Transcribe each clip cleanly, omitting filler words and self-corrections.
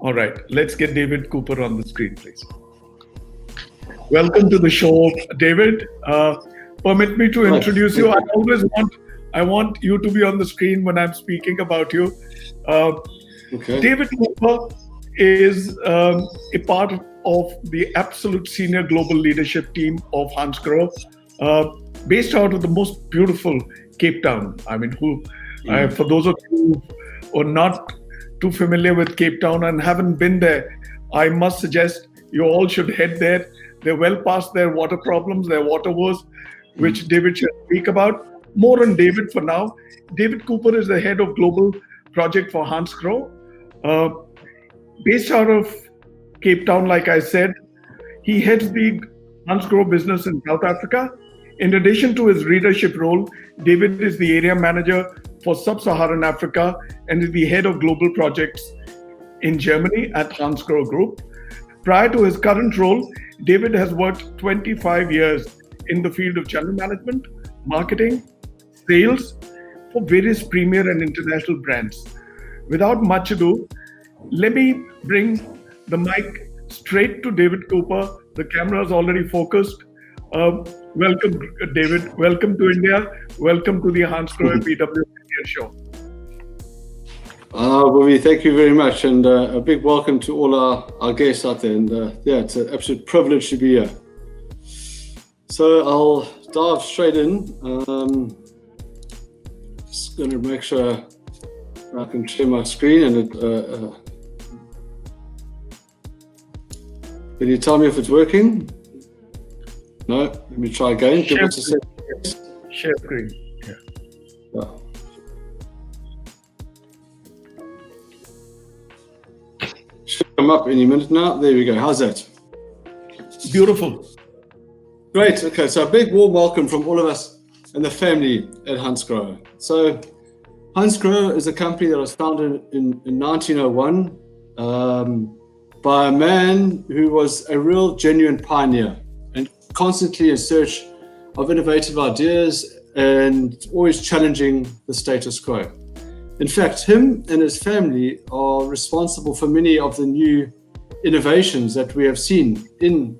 All right, let's get David Cooper on the screen, please. Welcome to the show, David. Permit me to introduce you. I want you to be on the screen when I'm speaking about you. Okay. David Cooper is a part of the absolute senior global leadership team of Hansgrohe, based out of the most beautiful Cape Town. I mean, for those of you who are not too familiar with Cape Town and haven't been there, I must suggest you all should head there. They're well past their water problems, their water woes, which David should speak about. More on David for now. David Cooper is the head of global project for Hansgrohe. Based out of Cape Town, like I said, he heads the Hansgrohe business in South Africa. In addition to his leadership role, David is the area manager for Sub-Saharan Africa and is the head of global projects in Germany at Hansgrohe Group. Prior to his current role, David has worked 25 years in the field of channel management, marketing, sales for various premier and international brands. Without much ado, let me bring the mic straight to David Cooper. The camera is already focused. Welcome, David. Welcome to India. Welcome to the Hansgrohe BW show. Bobby, thank you very much, and a big welcome to all our guests out there. And yeah, it's an absolute privilege to be here. So I'll dive straight in. Just going to make sure I can share my screen. And can you tell me if it's working? No. Let me try again. Share screen. Yeah. Should come up any minute now. There we go. How's that? Beautiful. Great. Okay. So a big warm welcome from all of us and the family at Hansgrohe. So Hansgrohe is a company that was founded in 1901 by a man who was a real genuine pioneer and constantly in search of innovative ideas and always challenging the status quo. In fact, him and his family are responsible for many of the new innovations that we have seen in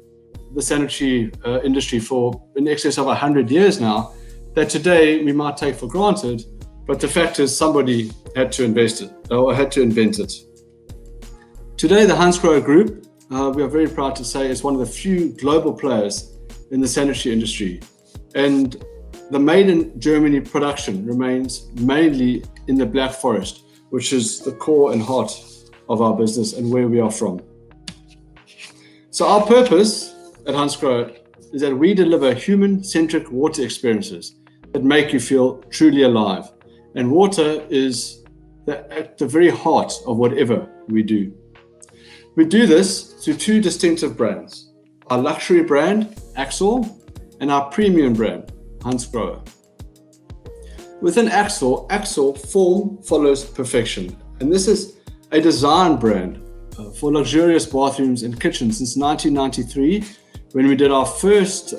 the sanitary industry for in excess of 100 years now, that today we might take for granted, but the fact is somebody had to invest it or had to invent it. Today, the Hansgrohe Group, we are very proud to say, is one of the few global players in the sanitary industry. And the made in Germany production remains mainly in the Black Forest, which is the core and heart of our business and where we are from. So our purpose at Hansgrohe is that we deliver human-centric water experiences that make you feel truly alive. And water is at the very heart of whatever we do. We do this through two distinctive brands, our luxury brand, Axor, and our premium brand, Hansgrohe. Within Axor, form follows perfection. And this is a design brand for luxurious bathrooms and kitchens since 1993, when we did our first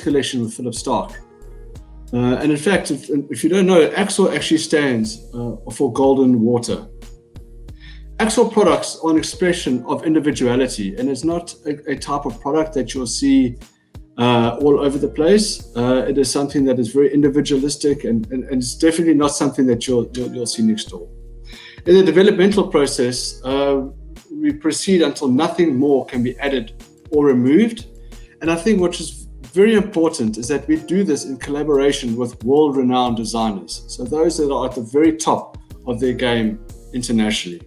collection with Philip Stark. And in fact, if you don't know, Axor actually stands for golden water. Axor products are an expression of individuality, and it's not a type of product that you'll see all over the place. It is something that is very individualistic, and it's definitely not something that you'll see next door. In the developmental process, we proceed until nothing more can be added or removed. And I think what is very important is that we do this in collaboration with world-renowned designers. So those that are at the very top of their game internationally.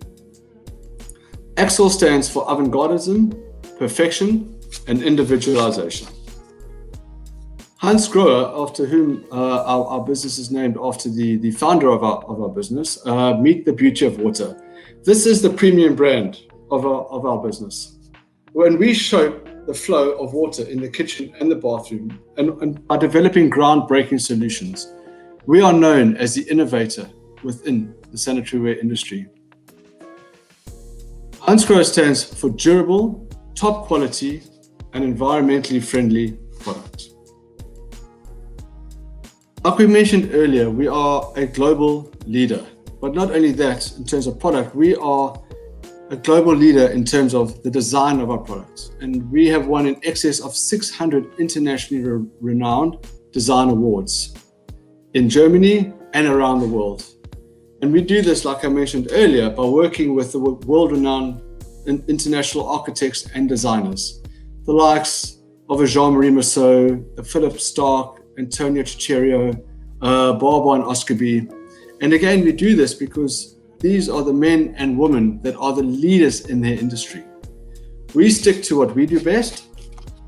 Axor stands for avant-gardism, perfection, and individualization. Hansgrohe, after whom our business is named after the founder of our business, meet the beauty of water. This is the premium brand of our business. When we show the flow of water in the kitchen and the bathroom, and by developing groundbreaking solutions, we are known as the innovator within the sanitary ware industry. Hansgrohe stands for durable, top quality, and environmentally friendly products. Like we mentioned earlier, we are a global leader, but not only that, in terms of product, we are a global leader in terms of the design of our products. And we have won in excess of 600 internationally renowned design awards in Germany and around the world. And we do this, like I mentioned earlier, by working with the world-renowned international architects and designers, the likes of Jean-Marie Mousseau, Philip Stark, Antonio Cicero, Barbara and Oscarby. And again, we do this because these are the men and women that are the leaders in their industry. We stick to what we do best.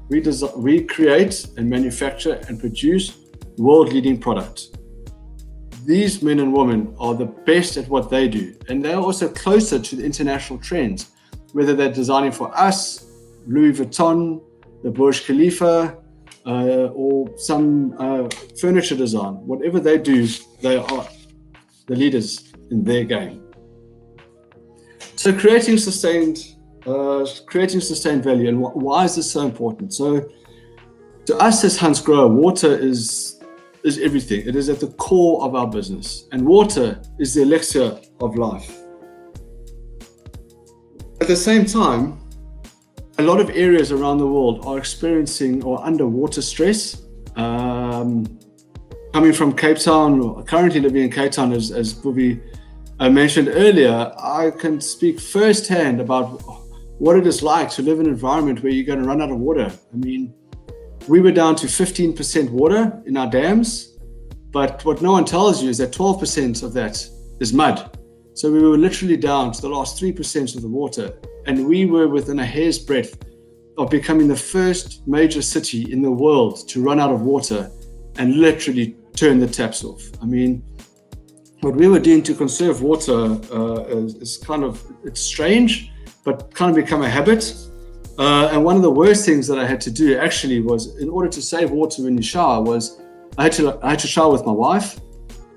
We create and manufacture and produce world-leading product. These men and women are the best at what they do, and they're also closer to the international trends, whether they're designing for us, Louis Vuitton, the Burj Khalifa, or some furniture design. Whatever they do, they are the leaders in their game. So creating sustained value, and why is this so important? So to us as Hansgrohe, water is everything. It is at the core of our business, and water is the elixir of life. At the same time, a lot of areas around the world are experiencing or under water stress. Coming from Cape Town, or currently living in Cape Town, as Bubi mentioned earlier, I can speak firsthand about what it is like to live in an environment where you're going to run out of water. I mean, we were down to 15% water in our dams, but what no one tells you is that 12% of that is mud. So we were literally down to the last 3% of the water, and we were within a hair's breadth of becoming the first major city in the world to run out of water and literally turn the taps off. I mean, what we were doing to conserve water is it's strange, but kind of become a habit. And one of the worst things that I had to do actually was, in order to save water when you shower, was I had to shower with my wife.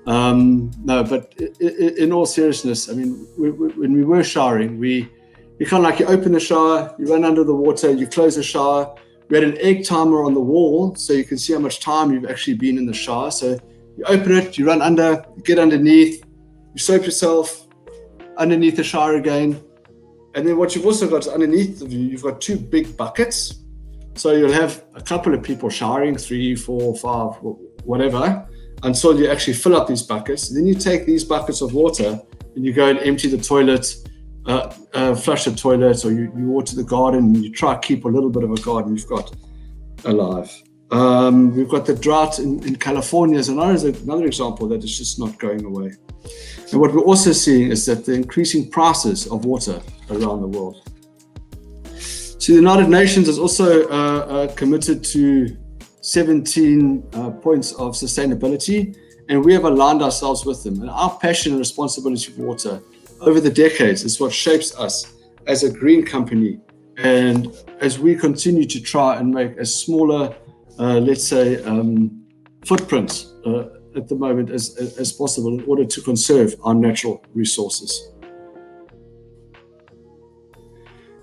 But in all seriousness, I mean, when we were showering, you kind of like, you open the shower, you run under the water, you close the shower. We had an egg timer on the wall, so you can see how much time you've actually been in the shower. So you open it, you run under, you get underneath, you soap yourself, underneath the shower again. And then what you've also got underneath of you, you've got two big buckets. So you'll have a couple of people showering, 3, 4, 5, whatever, until you actually fill up these buckets. And then you take these buckets of water and you go and empty the toilet, flush the toilet, or you water the garden, and you try to keep a little bit of a garden you've got alive. We've got the drought in California as another example that is just not going away. And what we're also seeing is that the increasing prices of water around the world. So the United Nations is also committed to 17 points of sustainability, and we have aligned ourselves with them. And our passion and responsibility for water over the decades is what shapes us as a green company. And as we continue to try and make a smaller, footprint at the moment as possible in order to conserve our natural resources.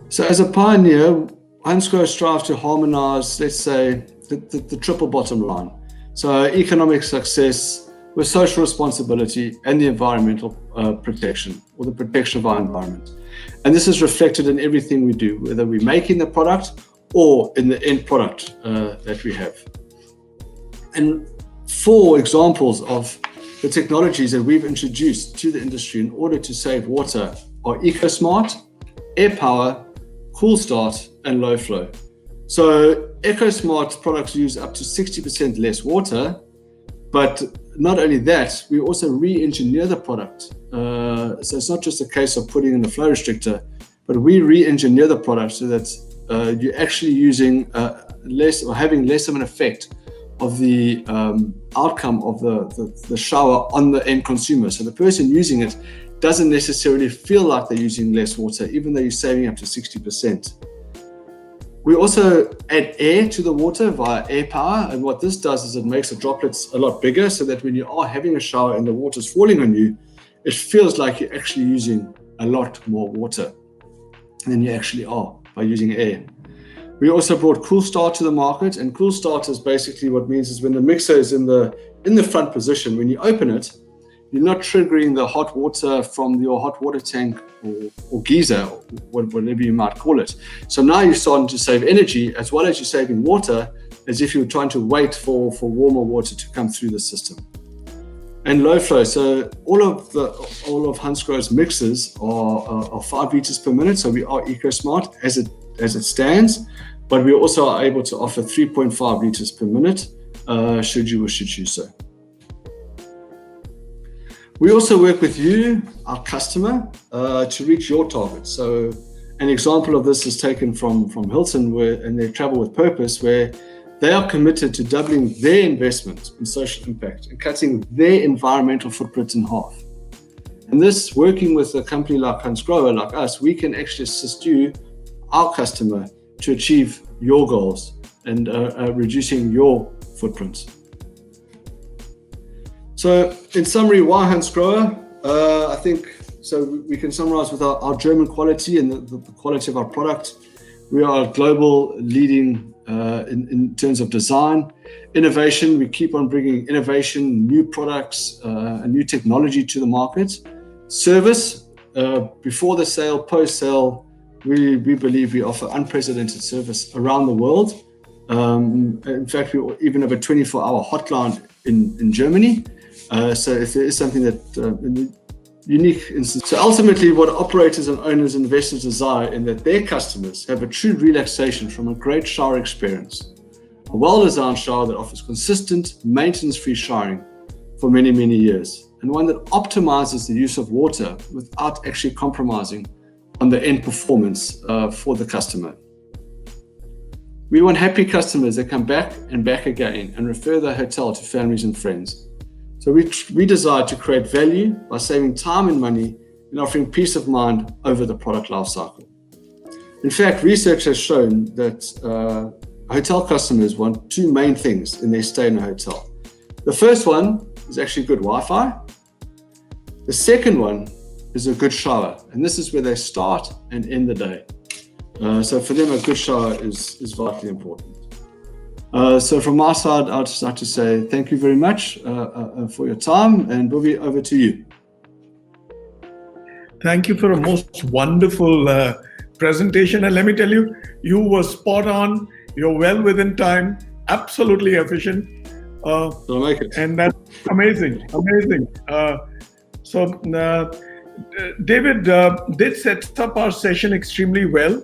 So as a pioneer, Hansgrohe strives to harmonize, let's say, the triple bottom line. So economic success with social responsibility and the environmental protection, or the protection of our environment. And this is reflected in everything we do, whether we're making the product or in the end product that we have. And 4 examples of the technologies that we've introduced to the industry in order to save water are EcoSmart, Air Power, Cool Start, and Low Flow. So EcoSmart products use up to 60% less water, but not only that, we also re-engineer the product. So it's not just a case of putting in the flow restrictor, but we re-engineer the product so that you're actually using less, or having less of an effect of the outcome of the shower on the end consumer. So the person using it doesn't necessarily feel like they're using less water, even though you're saving up to 60%. We also add air to the water via Air Power, and what this does is it makes the droplets a lot bigger, so that when you are having a shower and the water's falling on you, it feels like you're actually using a lot more water than you actually are by using air. We also brought Cool Start to the market, and Cool Start is basically what means is when the mixer is in the front position, when you open it, you're not triggering the hot water from your hot water tank or geyser, or whatever you might call it. So now you're starting to save energy as well as you're saving water, as if you were trying to wait for warmer water to come through the system. And low flow. So all of Hansgrohe's mixes are 5 liters per minute. So we are eco-smart as it stands, but we also are able to offer 3.5 liters per minute, should you wish to choose so. We also work with you, our customer, to reach your targets. So an example of this is taken from Hilton, and their Travel with Purpose, where they are committed to doubling their investment in social impact and cutting their environmental footprint in half. And this, working with a company like Hansgrohe, like us, we can actually assist you, our customer, to achieve your goals and reducing your footprint. So in summary, why Hansgrohe? I think so we can summarize with our German quality and the quality of our product. We are a global leading in terms of design. Innovation, we keep on bringing innovation, new products, and new technology to the market. Service, before the sale, post-sale, we believe we offer unprecedented service around the world. In fact, we even have a 24-hour hotline in Germany. So if there is something that unique instance. So ultimately, what operators and owners and investors desire in that their customers have a true relaxation from a great shower experience. A well-designed shower that offers consistent, maintenance-free showering for many, many years, and one that optimizes the use of water without actually compromising on the end performance for the customer. We want happy customers that come back and back again and refer the hotel to families and friends. So we desire to create value by saving time and money and offering peace of mind over the product lifecycle. In fact, research has shown that hotel customers want two main things in their stay in a hotel. The first one is actually good Wi-Fi. The second one is a good shower, and this is where they start and end the day. So for them, a good shower is vitally important. So from my side, I'd just like to say thank you very much for your time, and we'll be over to you. Thank you for a most wonderful presentation. And let me tell you, you were spot on. You're well within time, absolutely efficient. So make it. And that's amazing, amazing. So David did set up our session extremely well.